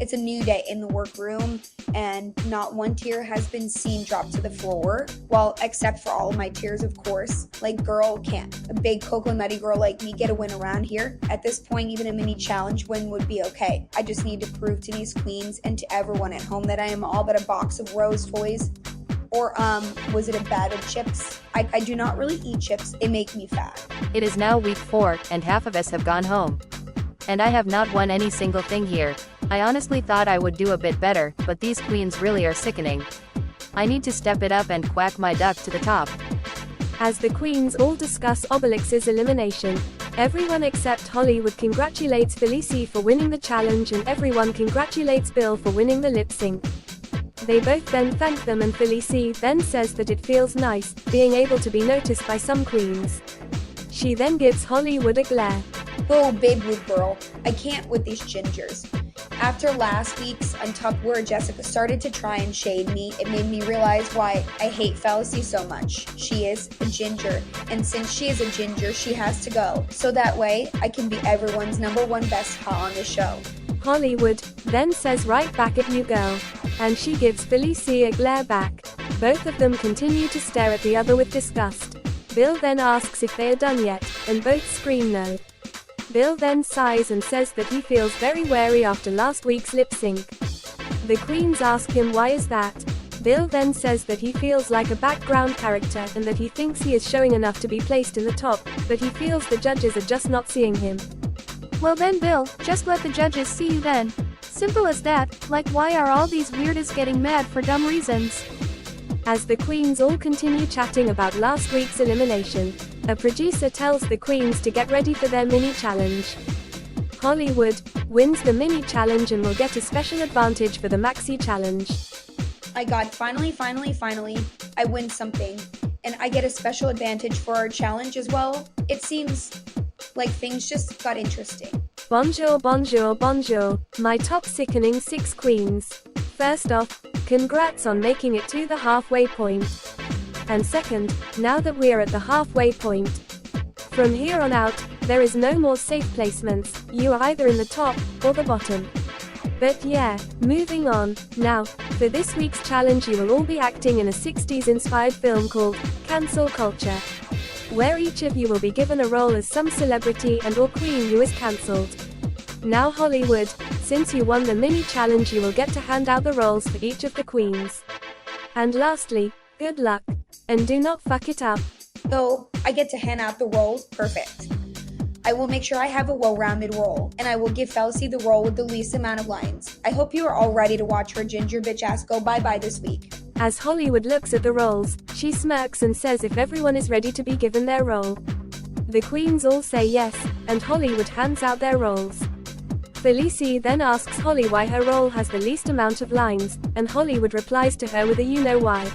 It's a new day in the workroom, and not one tear has been seen drop to the floor. Well, except for all of my tears, of course. Like, girl, can't a big coconutty girl like me get a win around here? At this point, even a mini challenge win would be okay. I just need to prove to these queens and to everyone at home that I am all but a box of rose toys. Or, was it a bag of chips? I do not really eat chips. They make me fat. It is now week 4, and half of us have gone home. And I have not won any single thing here. I honestly thought I would do a bit better, but these queens really are sickening. I need to step it up and quack my duck to the top. As the queens all discuss Obelix's elimination, everyone except Hollywood congratulates Felicie for winning the challenge and everyone congratulates Bill for winning the lip sync. They both then thank them and Felicie then says that it feels nice, being able to be noticed by some queens. She then gives Hollywood a glare. Oh, babe Ruth girl, I can't with these gingers. After last week's Untucked where Jessica started to try and shade me, it made me realize why I hate Felicie so much. She is a ginger, and since she is a ginger, she has to go. So that way, I can be everyone's #1 best hot on the show. Hollywood then says right back at you girl, and she gives Felicie a glare back. Both of them continue to stare at the other with disgust. Bill then asks if they are done yet, and both scream no. Bill then sighs and says that he feels very wary after last week's lip sync. The queens ask him why is that. Bill then says that he feels like a background character and that he thinks he is showing enough to be placed in the top, but he feels the judges are just not seeing him. Well then Bill, just let the judges see you then. Simple as that, like why are all these weirdos getting mad for dumb reasons? As the queens all continue chatting about last week's elimination, a producer tells the queens to get ready for their mini challenge. Hollywood wins the mini challenge and will get a special advantage for the maxi challenge. I got finally, I win something, and I get a special advantage for our challenge as well. It seems like things just got interesting. Bonjour, bonjour, bonjour, my top sickening 6 queens. First off, congrats on making it to the halfway point. And second, now that we are at the halfway point, from here on out, there is no more safe placements, you are either in the top, or the bottom. But yeah, moving on, now, for this week's challenge you will all be acting in a 60s inspired film called Cancel Culture, where each of you will be given a role as some celebrity and or queen who is cancelled. Now Hollywood, since you won the mini challenge you will get to hand out the roles for each of the queens. And lastly, good luck, and do not fuck it up. So, I get to hand out the roles? Perfect. I will make sure I have a well-rounded role, and I will give Felicie the role with the least amount of lines. I hope you are all ready to watch her ginger bitch ass go bye-bye this week. As Hollywood looks at the roles, she smirks and says if everyone is ready to be given their role. The queens all say yes, and Hollywood hands out their roles. Felicie then asks Holly why her role has the least amount of lines, and Hollywood replies to her with a you know why.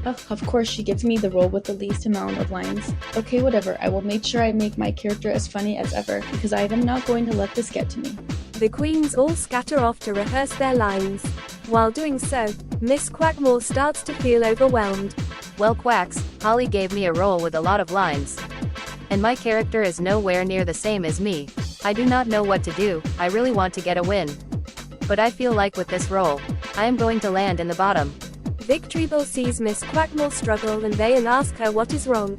Ugh, of course she gives me the role with the least amount of lines. Okay, whatever, I will make sure I make my character as funny as ever, because I am not going to let this get to me. The queens all scatter off to rehearse their lines. While doing so, Miss Quackmore starts to feel overwhelmed. Well quacks, Holly gave me a role with a lot of lines. And my character is nowhere near the same as me. I do not know what to do, I really want to get a win. But I feel like with this role, I am going to land in the bottom. Victoryball sees Miss Quackmore struggle and they ask her what is wrong.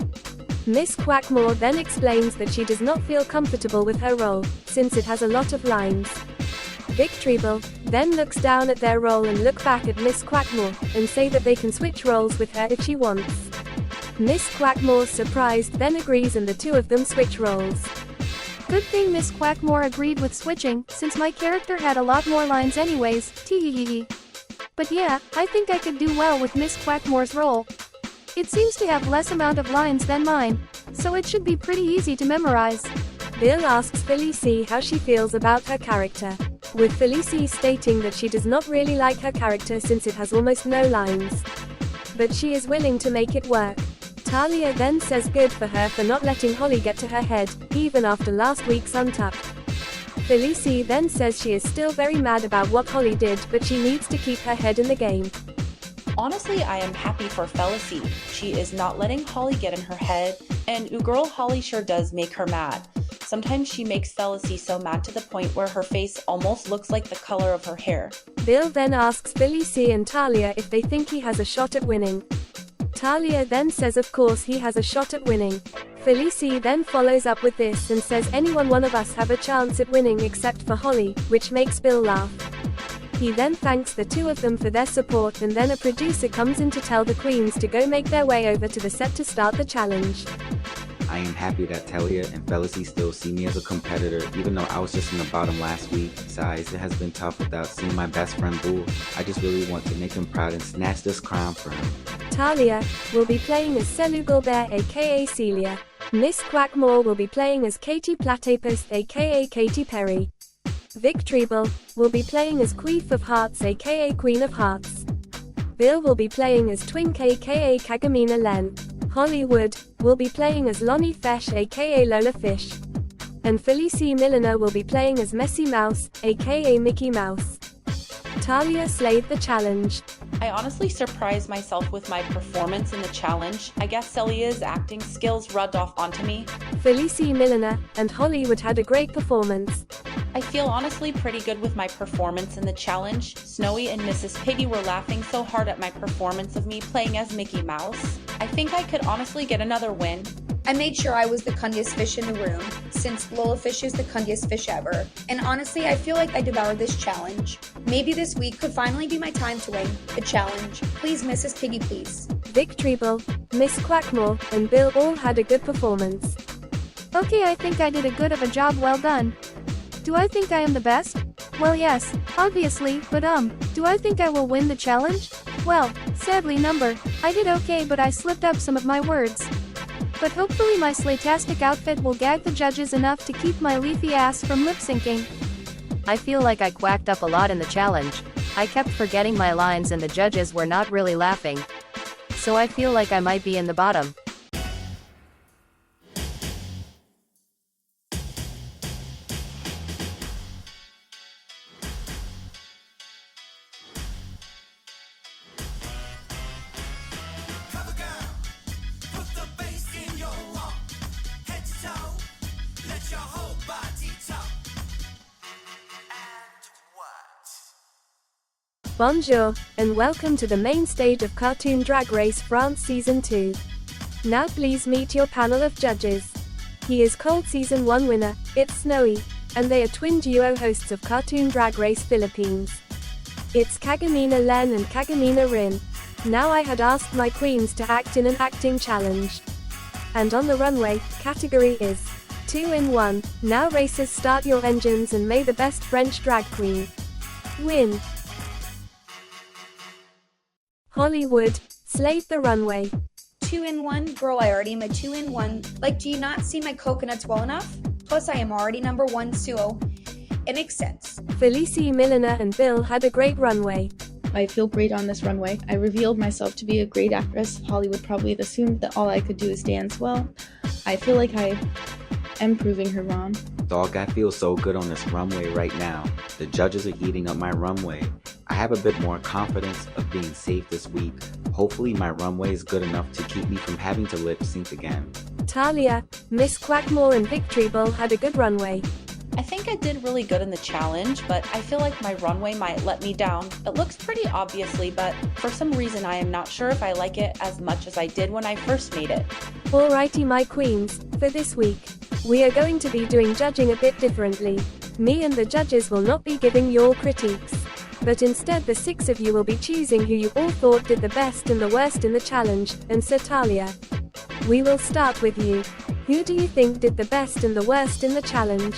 Miss Quackmore then explains that she does not feel comfortable with her role, since it has a lot of lines. Victoryball then looks down at their role and look back at Miss Quackmore, and say that they can switch roles with her if she wants. Miss Quackmore, surprised, then agrees and the two of them switch roles. Good thing Miss Quackmore agreed with switching, since my character had a lot more lines anyways, teeheehee. But yeah, I think I could do well with Miss Quackmore's role. It seems to have less amount of lines than mine, so it should be pretty easy to memorize. Bill asks Felicie how she feels about her character, with Felicie stating that she does not really like her character since it has almost no lines. But she is willing to make it work. Talia then says good for her for not letting Holly get to her head, even after last week's Untucked. Felicie then says she is still very mad about what Holly did, but she needs to keep her head in the game. Honestly, I am happy for Felicie. She is not letting Holly get in her head, and girl Holly sure does make her mad. Sometimes she makes Felicity so mad to the point where her face almost looks like the color of her hair. Bill then asks Felicity and Talia if they think he has a shot at winning. Talia then says of course he has a shot at winning. Felicity then follows up with this and says one of us have a chance at winning except for Holly, which makes Bill laugh. He then thanks the two of them for their support, and then a producer comes in to tell the queens to go make their way over to the set to start the challenge. I am happy that Talia and Felicity still see me as a competitor, even though I was just in the bottom last week. Besides, it has been tough without seeing my best friend Bull. I just really want to make him proud and snatch this crown from him. Talia will be playing as Celu Gilbert aka Celia. Miss Quackmore will be playing as Katie Platypus aka Katy Perry. Vic Treble will be playing as Queef of Hearts aka Queen of Hearts. Bill will be playing as Twink aka Kagamina Len. Hollywood will be playing as Lonnie Fesh aka Lola Fish. And Felicity Milliner will be playing as Messy Mouse aka Mickey Mouse. Talia slayed the challenge. I honestly surprised myself with my performance in the challenge. I guess Celia's acting skills rubbed off onto me. Felicity Milliner and Hollywood had a great performance. I feel honestly pretty good with my performance in the challenge. Snowy and Mrs. Piggy were laughing so hard at my performance of me playing as Mickey Mouse. I think I could honestly get another win. I made sure I was the cundiest fish in the room, since Lola Fish is the cundiest fish ever. And honestly, I feel like I devoured this challenge. Maybe this week could finally be my time to win the challenge. Please, Mrs. Piggy, please. Vic Treble, Miss Quackmore, and Bill all had a good performance. Okay, I think I did a good of a job, well done. Do I think I am the best? Well, yes, obviously, but do I think I will win the challenge? Well, sadly I did okay, but I slipped up some of my words. But hopefully my slaytastic outfit will gag the judges enough to keep my leafy ass from lip-syncing. I feel like I quacked up a lot in the challenge. I kept forgetting my lines and the judges were not really laughing. So I feel like I might be in the bottom. Bonjour, and welcome to the main stage of Cartoon Drag Race France Season 2. Now please meet your panel of judges. He is Cold Season 1 winner, it's Snowy, and they are twin duo hosts of Cartoon Drag Race Philippines. It's Kagamina Len and Kagamina Rin. Now I had asked my queens to act in an acting challenge. And on the runway, category is 2 in 1. Now racers, start your engines and may the best French drag queen win. Hollywood slayed the runway. 2 in 1? Girl, I already am a 2 in 1. Like, do you not see my coconuts well enough? Plus, I am already number 1, so it makes sense. Felicity Milliner and Bill had a great runway. I feel great on this runway. I revealed myself to be a great actress. Hollywood probably assumed that all I could do is dance. Well, I feel like I am proving her wrong. Dog, I feel so good on this runway right now. The judges are eating up my runway. I have a bit more confidence of being safe this week. Hopefully my runway is good enough to keep me from having to lip sync again. Talia, Miss Quackmore and Vic Treble had a good runway. I think I did really good in the challenge, but I feel like my runway might let me down. It looks pretty obviously, but for some reason I am not sure if I like it as much as I did when I first made it. Alrighty my queens, for this week, we are going to be doing judging a bit differently. Me and the judges will not be giving your critiques, but instead the 6 of you will be choosing who you all thought did the best and the worst in the challenge. And so Talia, we will start with you. Who do you think did the best and the worst in the challenge?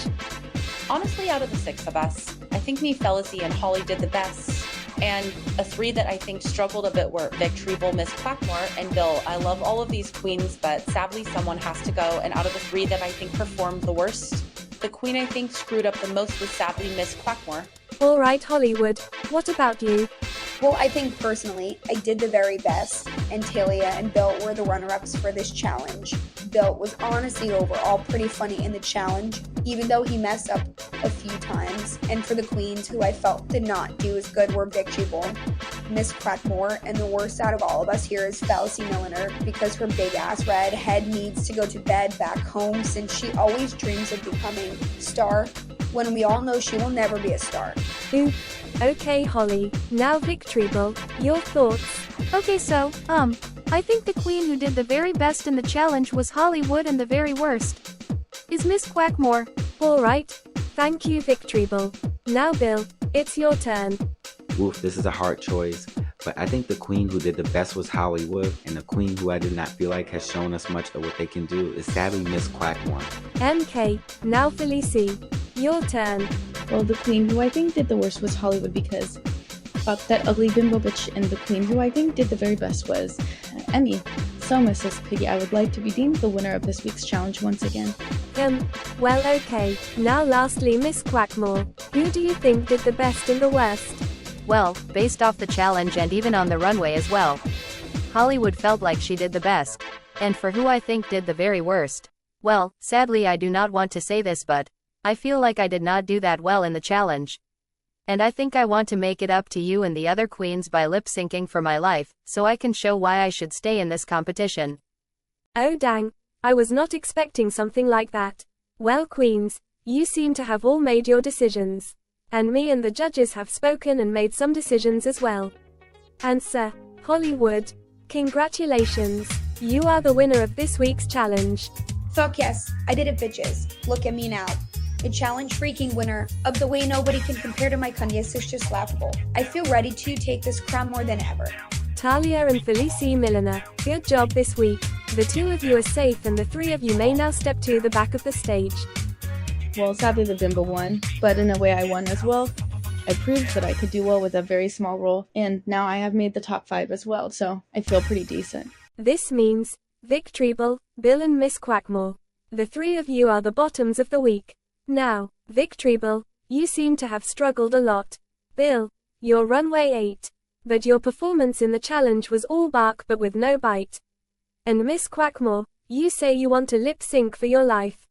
Honestly, out of the 6 of us, I think me, Felicity, and Holly did the best. And a 3 that I think struggled a bit were Vic Treble, Miss Quackmore, and Bill. I love all of these queens, but sadly someone has to go. And out of the 3 that I think performed the worst, the queen I think screwed up the most was sadly Miss Quackmore. Alright Hollywood, what about you? Well, I think personally, I did the very best, and Talia and Bill were the runner-ups for this challenge. Bill was honestly overall pretty funny in the challenge, even though he messed up a few times. And for the queens, who I felt did not do as good, were Vic Treble Miss Crackmore, and the worst out of all of us here is Fallacy Milliner, because her big ass red head needs to go to bed back home since she always dreams of becoming star, when we all know she will never be a star. Ooh. Okay, Holly. Now Victreeble, your thoughts? Okay, so, I think the queen who did the very best in the challenge was Hollywood and the very worst is Miss Quackmore. Alright. Thank you, Victreeble. Now Bill, it's your turn. Oof, this is a hard choice, but I think the queen who did the best was Hollywood, and the queen who I did not feel like has shown us much of what they can do is sadly Miss Quackmore. MK, now Felicie, your turn. Well, the queen who I think did the worst was Hollywood because fuck that ugly bimbo bitch, and the queen who I think did the very best was Emmy. So, Mrs. Piggy, I would like to be deemed the winner of this week's challenge once again. Well, okay. Now lastly, Miss Quackmore. Who do you think did the best and the worst? Well, based off the challenge and even on the runway as well, Hollywood felt like she did the best. And for who I think did the very worst, well, sadly I do not want to say this, but I feel like I did not do that well in the challenge. And I think I want to make it up to you and the other queens by lip-syncing for my life, so I can show why I should stay in this competition. Oh dang, I was not expecting something like that. Well, queens, you seem to have all made your decisions. And me and the judges have spoken and made some decisions as well. And Sir Hollywood, congratulations, you are the winner of this week's challenge. Fuck yes, I did it, bitches. Look at me now. A challenge freaking winner of the way nobody can compare to my Kanyes is just laughable. I feel ready to take this crown more than ever. Talia and Felicie Milliner, good job this week. The two of you are safe and the three of you may now step to the back of the stage. Well, sadly the bimbo won, but in a way I won as well. I proved that I could do well with a very small role, and now I have made the top 5 as well, so I feel pretty decent. This means Victreeble, Bill and Miss Quackmore. The three of you are the bottoms of the week. Now, Victreeble, you seem to have struggled a lot. Bill, you're runway 8. But your performance in the challenge was all bark but with no bite. And Miss Quackmore, you say you want to lip sync for your life.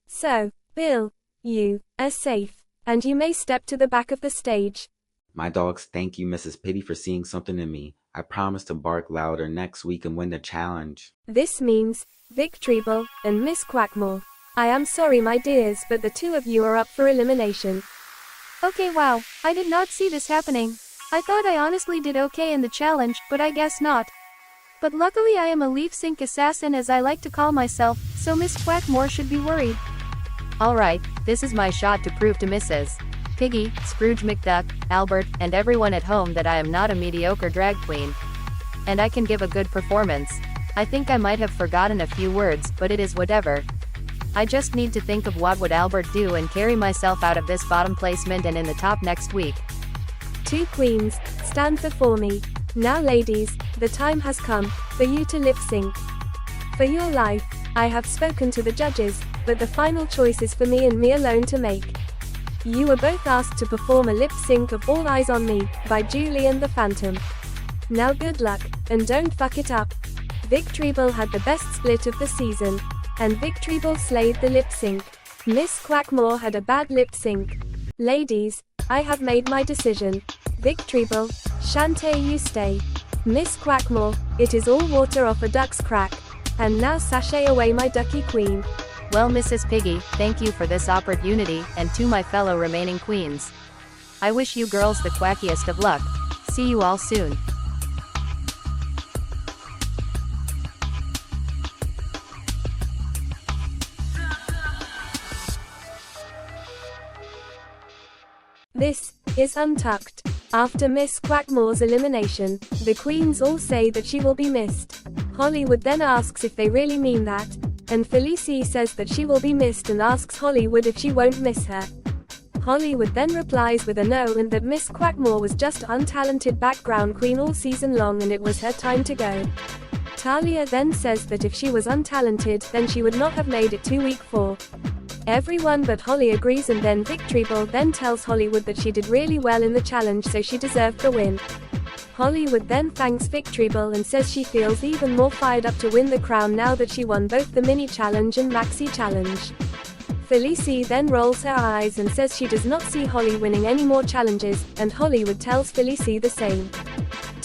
So, Bill, you are safe, and you may step to the back of the stage. My dogs, thank you, Mrs. Pity, for seeing something in me. I promise to bark louder next week and win the challenge. This means Victreeble and Miss Quackmore. I am sorry, my dears, but the two of you are up for elimination. Okay, wow, I did not see this happening. I thought I honestly did okay in the challenge, but I guess not. But luckily I am a lip sync assassin, as I like to call myself, so Miss Quackmore should be worried. Alright, this is my shot to prove to Mrs. Piggy, Scrooge McDuck, Albert, and everyone at home that I am not a mediocre drag queen. And I can give a good performance. I think I might have forgotten a few words, but it is whatever. I just need to think of what would Albert do and carry myself out of this bottom placement and in the top next week. Two queens, stand before me. Now ladies, the time has come for you to lip sync. For your life, I have spoken to the judges, but the final choice is for me and me alone to make. You were both asked to perform a lip sync of All Eyes on Me by Julie and the Phantom. Now good luck, and don't fuck it up. Victreeble had the best split of the season, and Victreeble slayed the lip sync. Miss Quackmore had a bad lip sync. Ladies, I have made my decision. Victreeble, Shantae, you stay. Miss Quackmore, it is all water off a duck's crack. And now sashay away, my ducky queen. Well, Mrs. Piggy, thank you for this opportunity, and to my fellow remaining queens. I wish you girls the quackiest of luck. See you all soon. This is Untucked. After Miss Quackmore's elimination, the queens all say that she will be missed. Hollywood then asks if they really mean that, and Felicie says that she will be missed and asks Hollywood if she won't miss her. Hollywood then replies with a no, and that Miss Quackmore was just an untalented background queen all season long and it was her time to go. Talia then says that if she was untalented, then she would not have made it to week 4. Everyone but Holly agrees, and then Victreeble then tells Hollywood that she did really well in the challenge, so she deserved the win. Hollywood then thanks Victreeble and says she feels even more fired up to win the crown now that she won both the mini challenge and maxi challenge. Felicie then rolls her eyes and says she does not see Holly winning any more challenges, and Hollywood tells Felicie the same.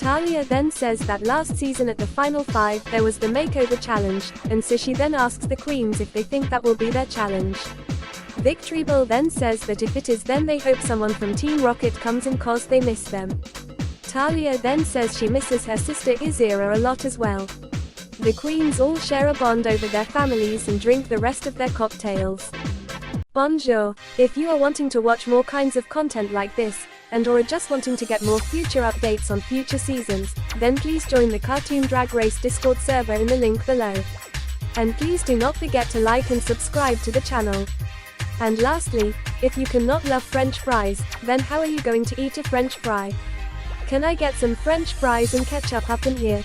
Talia then says that last season at the Final 5 there was the makeover challenge, and so she then asks the queens if they think that will be their challenge. Victorable then says that if it is, then they hope someone from Team Rocket comes in cause they miss them. Talia then says she misses her sister Izira a lot as well. The queens all share a bond over their families and drink the rest of their cocktails. Bonjour! If you are wanting to watch more kinds of content like this, and or are just wanting to get more future updates on future seasons, then please join the Cartoon Drag Race Discord server in the link below. And please do not forget to like and subscribe to the channel. And lastly, if you cannot love French fries, then how are you going to eat a French fry? Can I get some French fries and ketchup up in here?